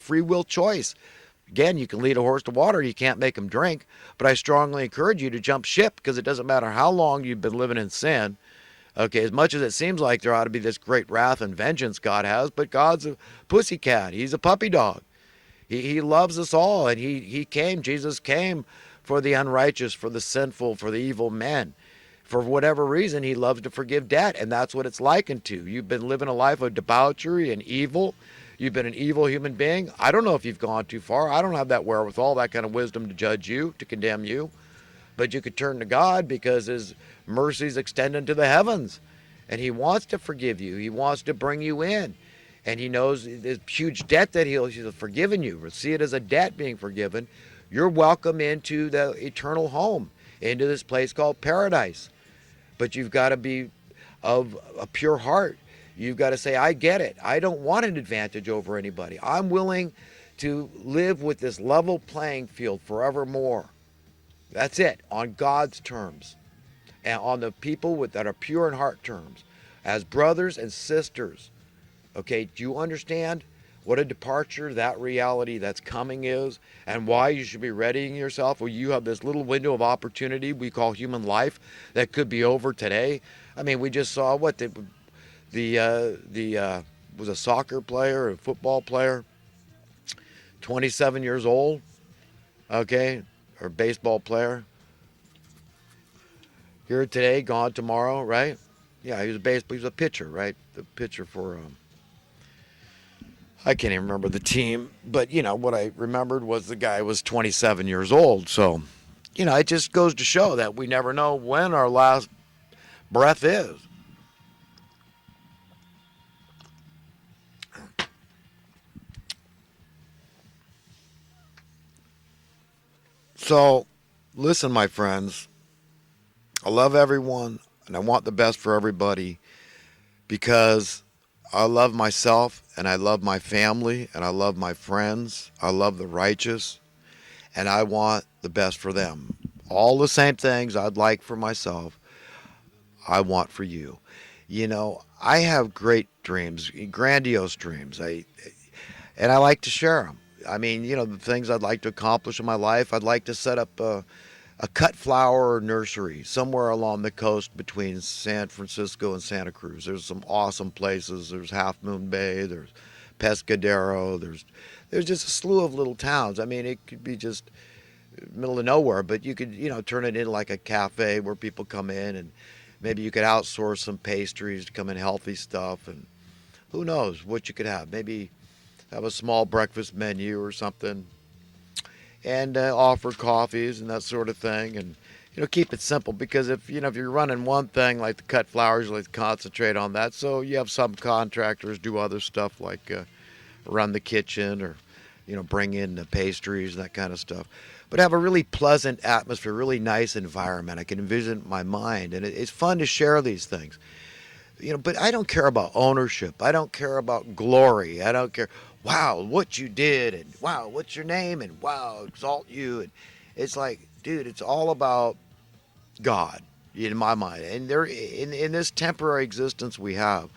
free will choice. Again, you can lead a horse to water, you can't make him drink, but I strongly encourage you to jump ship because it doesn't matter how long you've been living in sin. Okay, as much as it seems like there ought to be this great wrath and vengeance God has, but God's a pussycat. He's a puppy dog. He loves us all, and he came, Jesus came for the unrighteous, for the sinful, for the evil men. For whatever reason, he loves to forgive debt, and that's what it's likened to. You've been living a life of debauchery and evil. You've been an evil human being. I don't know if you've gone too far. I don't have that wherewithal, that kind of wisdom to judge you, to condemn you. But you could turn to God because his mercies extend into the heavens. And he wants to forgive you. He wants to bring you in. And he knows this huge debt that he's forgiven you. See it as a debt being forgiven. You're welcome into the eternal home, into this place called paradise. But you've got to be of a pure heart. You've got to say, I get it. I don't want an advantage over anybody. I'm willing to live with this level playing field forevermore. That's it, on God's terms, and on the people that are pure in heart terms, as brothers and sisters. Okay, do you understand what a departure that reality that's coming is, and why you should be readying yourself? Well, you have this little window of opportunity we call human life that could be over today. I mean, we just saw what was a soccer player, a football player, 27 years old, okay, or baseball player. Here today, gone tomorrow, right? Yeah, he was a pitcher, right? The pitcher for I can't even remember the team, but what I remembered was the guy was 27 years old. So, it just goes to show that we never know when our last breath is. So, listen, my friends, I love everyone and I want the best for everybody because I love myself and I love my family and I love my friends. I love the righteous and I want the best for them. All the same things I'd like for myself, I want for you. I have great dreams, grandiose dreams. And I like to share them. I mean, the things I'd like to accomplish in my life, I'd like to set up a cut flower nursery somewhere along the coast between San Francisco and Santa Cruz. There's some awesome places. There's Half Moon Bay. There's Pescadero. There's just a slew of little towns. I mean, it could be just middle of nowhere, but you could, turn it into like a cafe where people come in, and maybe you could outsource some pastries to come in healthy stuff, and who knows what you could have. Maybe have a small breakfast menu or something, and offer coffees and that sort of thing, and keep it simple, because if you're running one thing like the cut flowers, let's concentrate on that. So you have some contractors do other stuff like run the kitchen, or bring in the pastries and that kind of stuff, but have a really pleasant atmosphere, really nice environment. I can envision my mind, and it's fun to share these things. But I don't care about ownership. I don't care about glory. I don't care, wow, what you did, and wow, what's your name, and wow, exalt you. And it's like, dude, it's all about God in my mind. And there, in this temporary existence we have,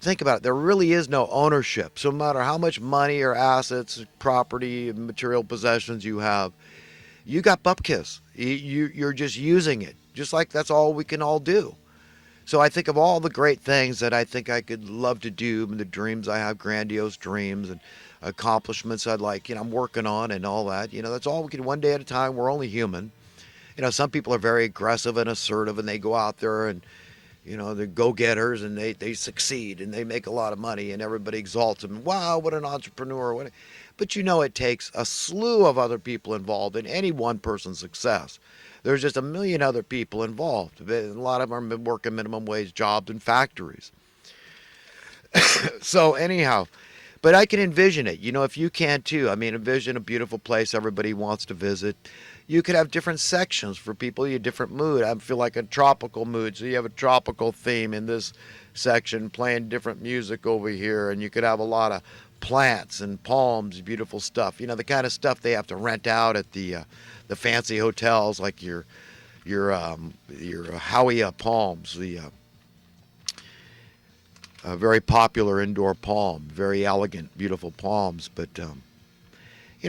think about it, there really is no ownership. So no matter how much money or assets, property, material possessions you have, you got bupkis. You're just using it. Just like that's all we can all do. So I think of all the great things that I think I could love to do, and the dreams I have, grandiose dreams and accomplishments I'd like, I'm working on and all that. That's all we can, one day at a time. We're only human. Some people are very aggressive and assertive, and they go out there and, they're go-getters, and they succeed and they make a lot of money, and everybody exalts them. Wow, what an entrepreneur. But it takes a slew of other people involved in any one person's success. There's just a million other people involved. A lot of them are working minimum wage jobs in factories. So anyhow, but I can envision it. If you can too. I mean, envision a beautiful place everybody wants to visit. You could have different sections for people. You have different mood. I feel like a tropical mood. So you have a tropical theme in this section, playing different music over here. And you could have a lot of plants and palms, beautiful stuff. The kind of stuff they have to rent out at the fancy hotels, like your Howie palms, the very popular indoor palm, very elegant, beautiful palms. But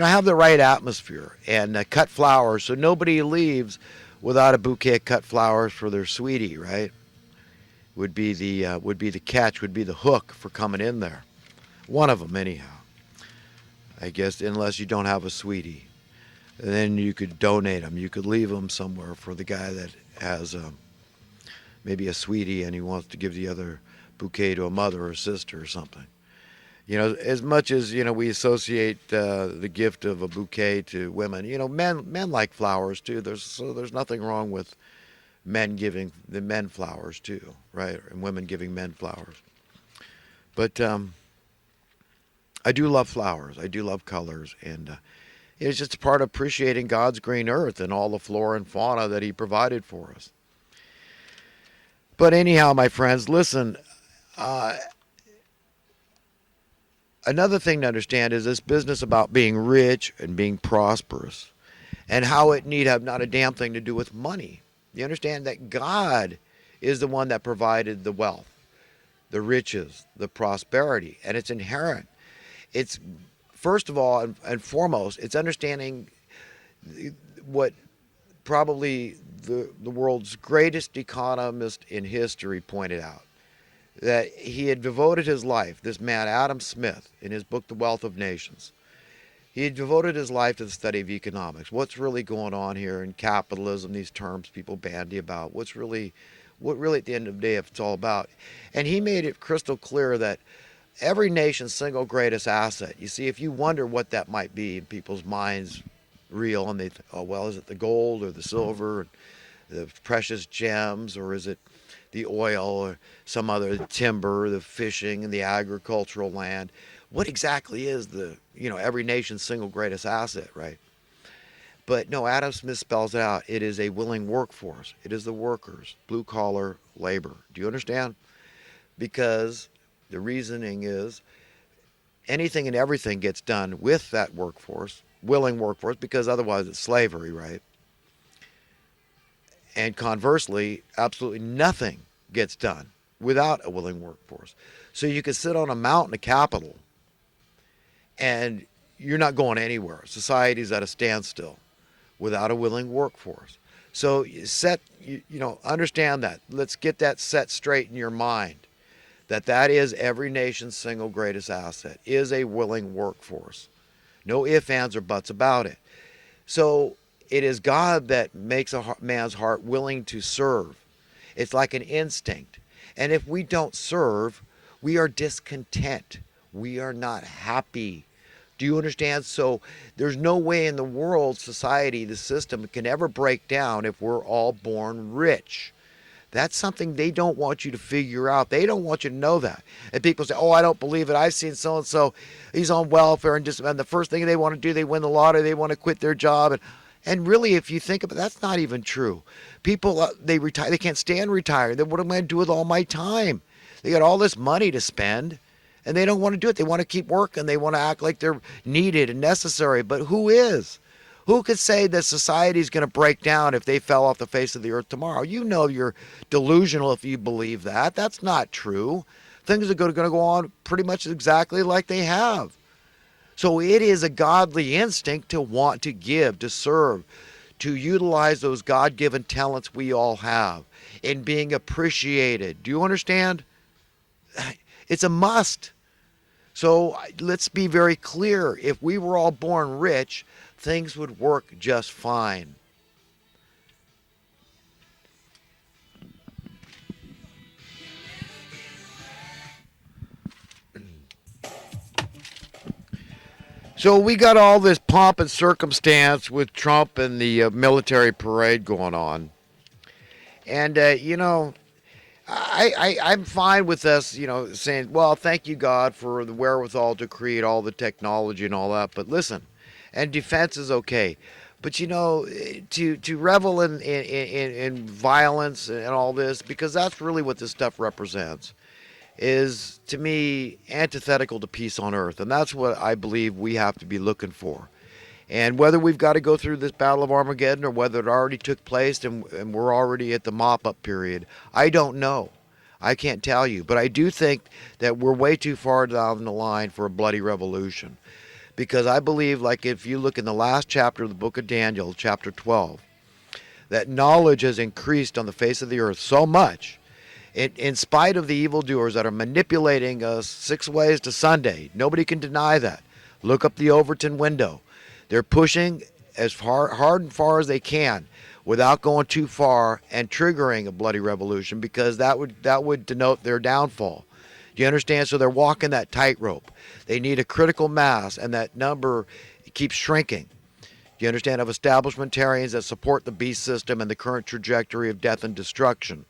have the right atmosphere and cut flowers so nobody leaves without a bouquet of cut flowers for their sweetie, right? Would be the catch, would be the hook for coming in there. One of them, anyhow. I guess unless you don't have a sweetie, and then you could donate them. You could leave them somewhere for the guy that has maybe a sweetie and he wants to give the other bouquet to a mother or a sister or something. As much as we associate the gift of a bouquet to women. Men like flowers too. There's nothing wrong with men giving the men flowers too, right? And women giving men flowers. But I do love flowers. I do love colors, and it's just a part of appreciating God's green earth and all the flora and fauna that He provided for us. But anyhow, my friends, listen. Another thing to understand is this business about being rich and being prosperous, and how it need have not a damn thing to do with money. You understand that God is the one that provided the wealth, the riches, the prosperity, and it's inherent. It's first of all and foremost, it's understanding what probably the world's greatest economist in history pointed out, that he had devoted his life, this man Adam Smith, in his book The Wealth of Nations, he had devoted his life to the study of economics. What's really going on here in capitalism, these terms people bandy about, what really at the end of the day it's all about. And he made it crystal clear that every nation's single greatest asset, you see, if you wonder what that might be in people's minds, real, and they think, oh, well, is it the gold or the silver, the precious gems, or is it the oil or some other timber, the fishing and the agricultural land? What exactly is every nation's single greatest asset, right? But no, Adam Smith spells it out. It is a willing workforce. It is the workers, blue-collar labor. Do you understand? Because the reasoning is anything and everything gets done with that workforce, willing workforce, because otherwise it's slavery, right? And conversely, absolutely nothing gets done without a willing workforce. So you could sit on a mountain of capital and you're not going anywhere. Society's at a standstill without a willing workforce. So understand that. Let's get that set straight in your mind, that is every nation's single greatest asset, is a willing workforce. No ifs, ands, or buts about it. So it is God that makes a man's heart willing to serve. It's like an instinct. And if we don't serve, we are discontent. We are not happy. Do you understand? So there's no way in the world, society, the system can ever break down if we're all born rich. That's something they don't want you to figure out. They don't want you to know that. And people say, oh, I don't believe it. I've seen so-and-so, he's on welfare, and the first thing they want to do, they win the lottery, they want to quit their job. And really, if you think about it, that's not even true. People, they retire, they can't stand retiring. Then what am I going to do with all my time? They got all this money to spend, and they don't want to do it. They want to keep working. They want to act like they're needed and necessary. But who is? Who could say that society is going to break down if they fell off the face of the earth tomorrow? You know you're delusional if you believe that. That's not true. Things are going to go on pretty much exactly like they have. So it is a godly instinct to want to give, to serve, to utilize those God-given talents we all have in being appreciated. Do you understand? It's a must. So let's be very clear. If we were all born rich, things would work just fine. So we got all this pomp and circumstance with Trump and the military parade going on. And, I'm fine with us, saying, well, thank you, God, for the wherewithal to create all the technology and all that. But listen, and defense is okay. But, to revel in violence and all this, because that's really what this stuff represents, is, to me, antithetical to peace on earth. And that's what I believe we have to be looking for. And whether we've got to go through this Battle of Armageddon or whether it already took place and we're already at the mop-up period, I don't know. I can't tell you. But I do think that we're way too far down the line for a bloody revolution. because I believe, like if you look in the last chapter of the book of Daniel, chapter 12, that knowledge has increased on the face of the earth so much, in spite of the evildoers that are manipulating us 6 ways to Sunday. Nobody can deny that. Look up the Overton window. They're pushing as hard and far as they can without going too far and triggering a bloody revolution, because that would denote their downfall. Do you understand? So they're walking that tightrope. They need a critical mass, and that number keeps shrinking. Do you understand? Of establishmentarians that support the beast system and the current trajectory of death and destruction.